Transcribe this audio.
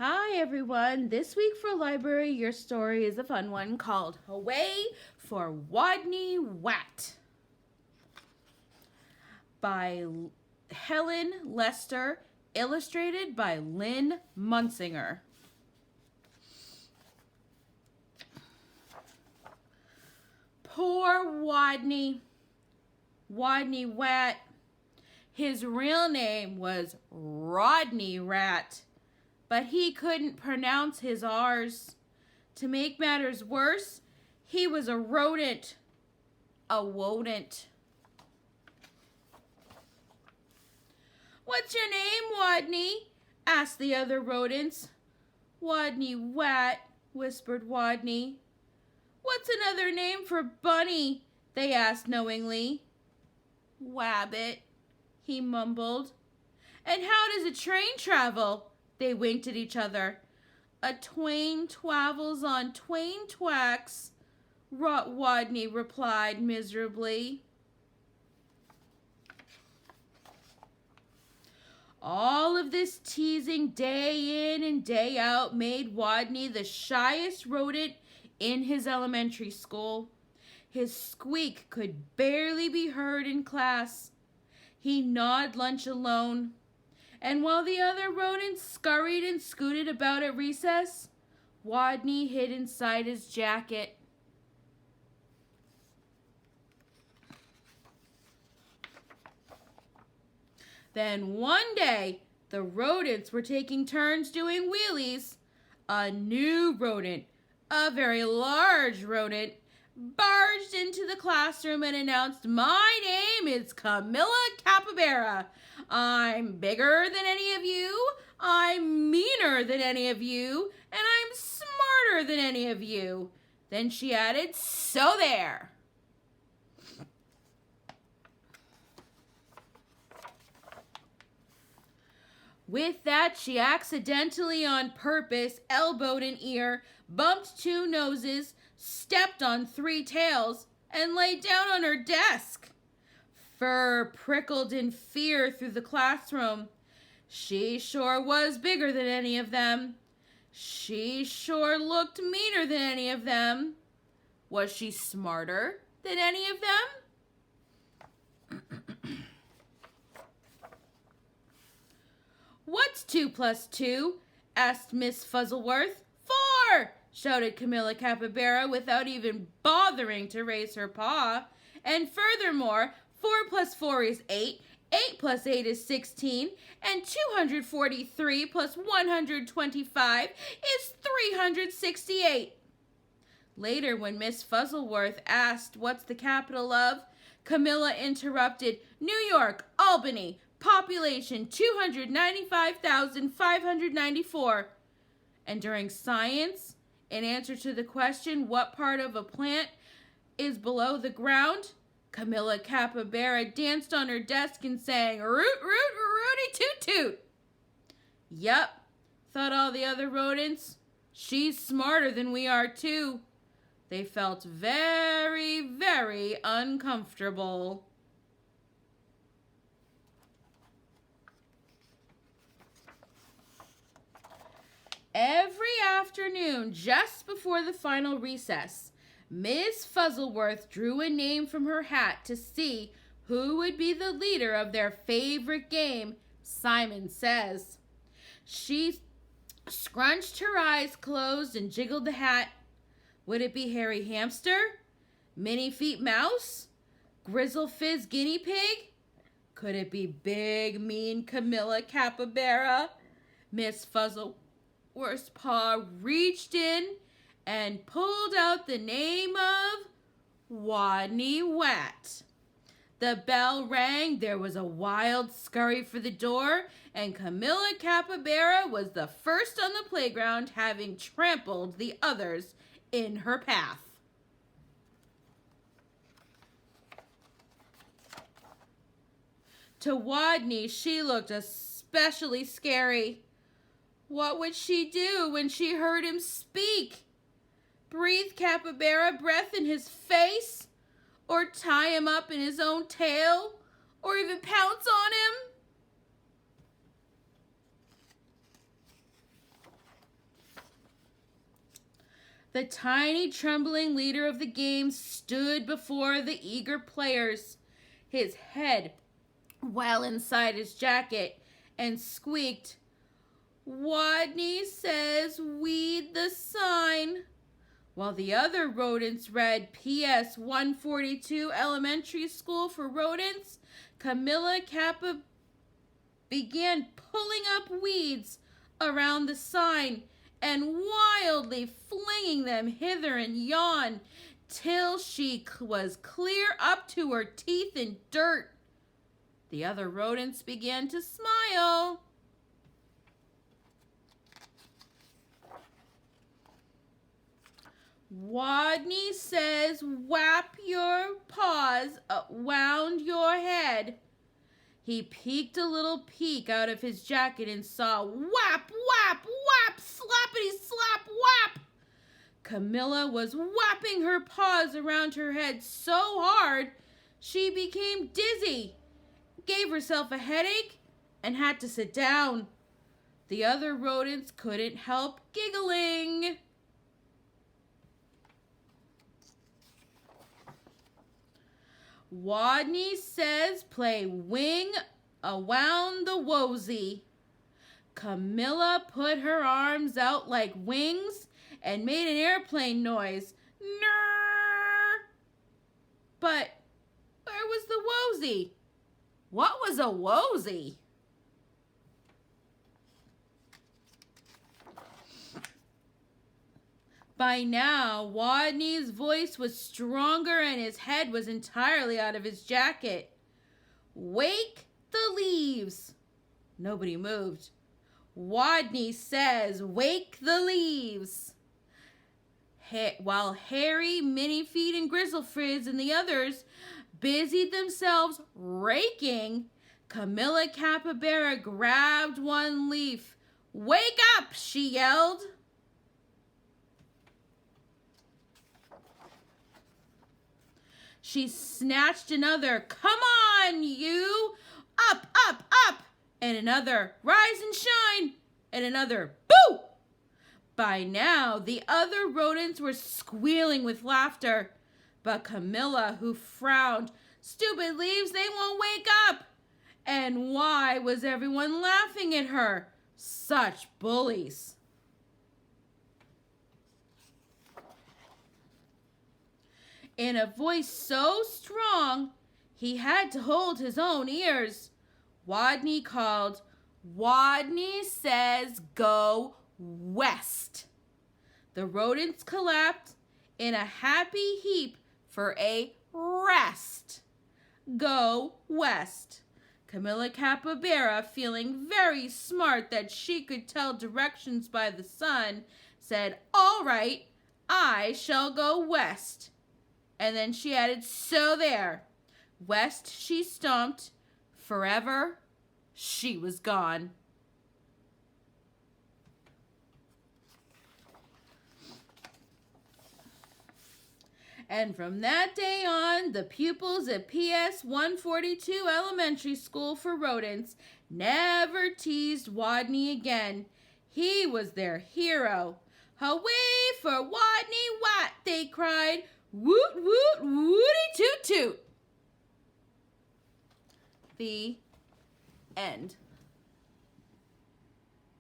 Hi everyone. This week for library, your story is a fun one called Hooray for Wadney Wat by Helen Lester, illustrated by Lynn Munsinger. Poor Wadney Wat. His real name was Rodney Rat, but he couldn't pronounce his R's. To make matters worse, he was a rodent. A wodent. "What's your name, Wadney?" asked the other rodents. "Wadney Wat," whispered Wadney. "What's another name for bunny?" they asked knowingly. "Wabbit," he mumbled. "And how does a train travel?" They winked at each other. "A twain twavels on twain twacks," Wadney replied miserably. All of this teasing day in and day out made Wadney the shyest rodent in his elementary school. His squeak could barely be heard in class. He gnawed lunch alone. And while the other rodents scurried and scooted about at recess, Wadney hid inside his jacket. Then one day, the rodents were taking turns doing wheelies. A new rodent, a very large rodent, barged into the classroom and announced, "My name is Camilla Capybara. I'm bigger than any of you, I'm meaner than any of you, and I'm smarter than any of you." Then she added, "So there." With that, she accidentally, on purpose, elbowed an ear, bumped two noses, stepped on three tails, and lay down on her desk. Fur prickled in fear through the classroom. She sure was bigger than any of them. She sure looked meaner than any of them. Was she smarter than any of them? "What's 2 plus 2? Asked Miss Fuzzleworth. "4!" shouted Camilla Capybara without even bothering to raise her paw. "And furthermore, 4 plus 4 is 8, 8 plus 8 is 16, and 243 plus 125 is 368. Later, when Miss Fuzzleworth asked what's the capital of, Camilla interrupted, "New York, Albany, population 295,594. And during science, in answer to the question, what part of a plant is below the ground, Camilla Capybara danced on her desk and sang, "Root, root, rooty toot toot." Yup, thought all the other rodents. She's smarter than we are too. They felt very, very uncomfortable. Every afternoon, just before the final recess, Miss Fuzzleworth drew a name from her hat to see who would be the leader of their favorite game, Simon Says. She scrunched her eyes closed and jiggled the hat. Would it be Hairy Hamster? Minnie Feet Mouse? Grizzle Fizz Guinea Pig? Could it be Big Mean Camilla Capybara? Miss Fuzzleworth's paw reached in and pulled out the name of Wadney Wat. The bell rang, there was a wild scurry for the door, and Camilla Capybara was the first on the playground, having trampled the others in her path. To Wadney, she looked especially scary. What would she do when she heard him speak? Breathe Capybara breath in his face? Or tie him up in his own tail? Or even pounce on him? The tiny, trembling leader of the game stood before the eager players, his head well inside his jacket, and squeaked, "Wadney says weed the sign," while the other rodents read PS 142 Elementary School for Rodents. Camilla Kappa began pulling up weeds around the sign and wildly flinging them hither and yon till she was clear up to her teeth in dirt. The other rodents began to smile. Wadney says, "Whap your paws around your head." He peeked a little peek out of his jacket and saw whap, whap, whap, slappity, slap, whap. Camilla was whapping her paws around her head so hard she became dizzy, gave herself a headache, and had to sit down. The other rodents couldn't help giggling. Wadney says play wing around the wosy. Camilla put her arms out like wings and made an airplane noise. Nnrrr. But where was the wosy? What was a wosy? By now, Wadney's voice was stronger and his head was entirely out of his jacket. "Wake the leaves." Nobody moved. Wadney says, "Wake the leaves." While Harry, Minifeet, and Grizzlefrizz and the others busied themselves raking, Camilla Capybara grabbed one leaf. "Wake up!" she yelled. She snatched another, "Come on, you! Up, up, up!" And another, "Rise and shine!" And another, "Boo!" By now, the other rodents were squealing with laughter. But Camilla, who frowned, "Stupid leaves, they won't wake up!" And why was everyone laughing at her? Such bullies. In a voice so strong, he had to hold his own ears, Wadney called, "Wadney says go west." The rodents collapsed in a happy heap for a rest. Go west. Camilla Capybara, feeling very smart that she could tell directions by the sun, said, "All right, I shall go west." And then she added, "So there." West she stomped. Forever, she was gone. And from that day on, the pupils at PS 142 Elementary School for Rodents never teased Wadney again. He was their hero. "Hooray for Wadney Wat!" they cried. "Woot, woot, wooty toot toot." The end.